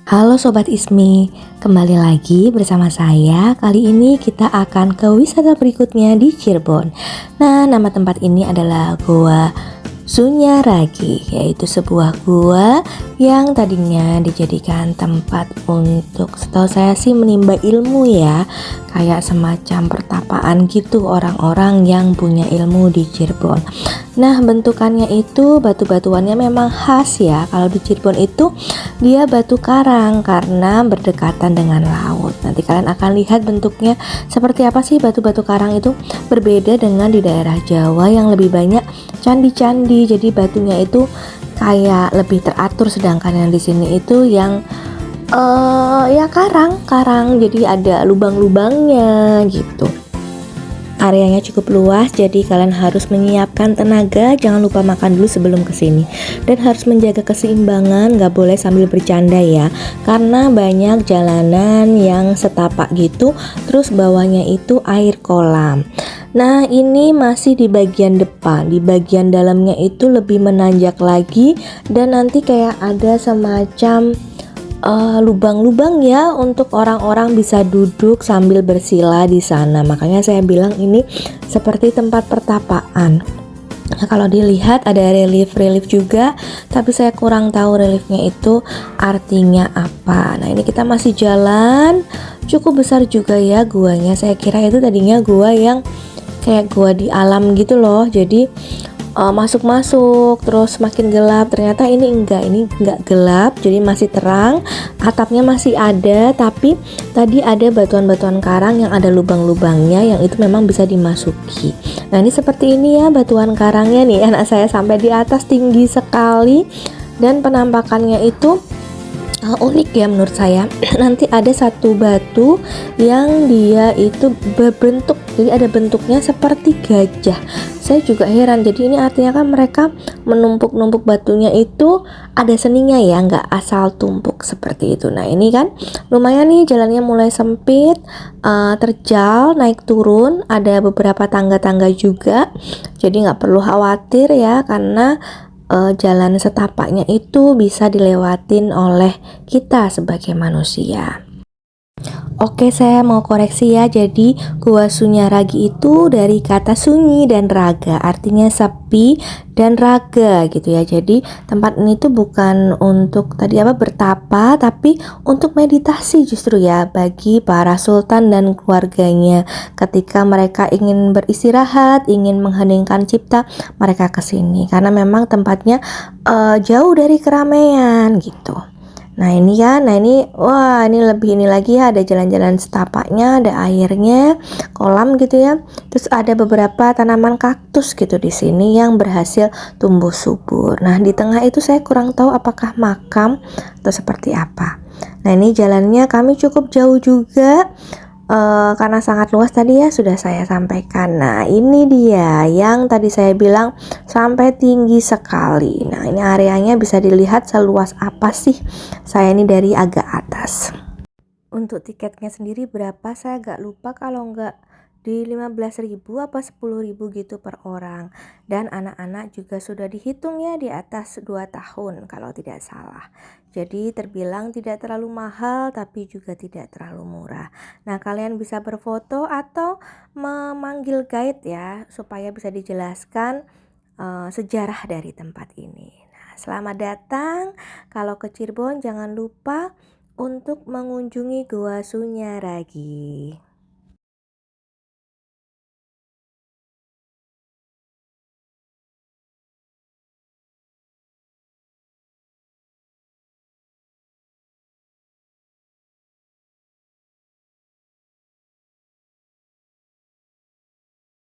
Halo Sobat Ismi, kembali lagi bersama saya. Kali ini kita akan ke wisata berikutnya di Cirebon. Nah, nama tempat ini adalah Goa Sunyaragi, yaitu sebuah gua yang tadinya dijadikan tempat untuk, setahu saya sih, menimba ilmu ya. Kayak semacam pertapaan gitu orang-orang yang punya ilmu di Cirebon. Nah, bentukannya itu batu-batuannya memang khas ya. Kalau di Cirebon itu dia batu karang karena berdekatan dengan laut. Nanti kalian akan lihat bentuknya seperti apa sih batu-batu karang itu. Berbeda dengan di daerah Jawa yang lebih banyak candi-candi. Jadi batunya itu kayak lebih teratur, sedangkan yang di sini itu yang ya karang. Jadi ada lubang-lubangnya gitu. Areanya cukup luas, jadi kalian harus menyiapkan tenaga. Jangan lupa makan dulu sebelum kesini. Dan harus menjaga keseimbangan, gak boleh sambil bercanda ya. Karena banyak jalanan yang setapak gitu, terus bawahnya itu air kolam. Nah, ini masih di bagian depan. Di bagian dalamnya itu lebih menanjak lagi. Dan nanti kayak ada semacam lubang-lubang ya untuk orang-orang bisa duduk sambil bersila di sana. Makanya saya bilang ini seperti tempat pertapaan. Nah, kalau dilihat ada relief juga, tapi saya kurang tahu reliefnya itu artinya apa. Nah, ini kita masih jalan, cukup besar juga ya guanya. Saya kira itu tadinya gua yang kayak gua di alam gitu loh. Jadi masuk-masuk terus makin gelap. Ternyata ini enggak gelap, jadi masih terang. Atapnya masih ada, tapi tadi ada batuan-batuan karang yang ada lubang-lubangnya, yang itu memang bisa dimasuki. Nah, ini seperti ini ya batuan karangnya nih. Anak saya sampai di atas, tinggi sekali, dan penampakannya itu unik ya menurut saya. Nanti ada satu batu yang dia itu berbentuk, jadi ada bentuknya seperti gajah. Saya juga heran, jadi ini artinya kan mereka menumpuk-numpuk batunya itu ada seninya ya, nggak asal tumpuk seperti itu. Nah, ini kan lumayan nih, jalannya mulai sempit, terjal, naik turun, ada beberapa tangga-tangga juga. Jadi nggak perlu khawatir ya, karena jalan setapaknya itu bisa dilewatin oleh kita sebagai manusia. Oke, saya mau koreksi ya. Jadi Goa Sunyaragi itu dari kata sunyi dan raga, artinya sepi dan raga gitu ya. Jadi tempat ini tuh bukan untuk bertapa, tapi untuk meditasi justru ya, bagi para sultan dan keluarganya. Ketika mereka ingin beristirahat, ingin mengheningkan cipta, mereka kesini karena memang tempatnya jauh dari keramaian gitu. Nah, ini kan, wah, ini lebih ini lagi ya, ada jalan-jalan setapaknya, ada airnya, kolam gitu ya. Terus ada beberapa tanaman kaktus gitu di sini yang berhasil tumbuh subur. Nah, di tengah itu saya kurang tahu apakah makam atau seperti apa. Nah, ini jalannya kami cukup jauh juga. Karena sangat luas tadi ya sudah saya sampaikan. Nah, ini dia yang tadi saya bilang sampai tinggi sekali. Nah, ini areanya bisa dilihat seluas apa sih. Saya ini dari agak atas. Untuk tiketnya sendiri berapa saya agak lupa, kalau enggak di 15.000 apa 10.000 gitu per orang. Dan anak-anak juga sudah dihitung ya di atas 2 tahun kalau tidak salah. Jadi terbilang tidak terlalu mahal, tapi juga tidak terlalu murah. Nah, kalian bisa berfoto atau memanggil guide ya, supaya bisa dijelaskan sejarah dari tempat ini. Nah, selamat datang. Kalau ke Cirebon jangan lupa untuk mengunjungi Goa Sunyaragi.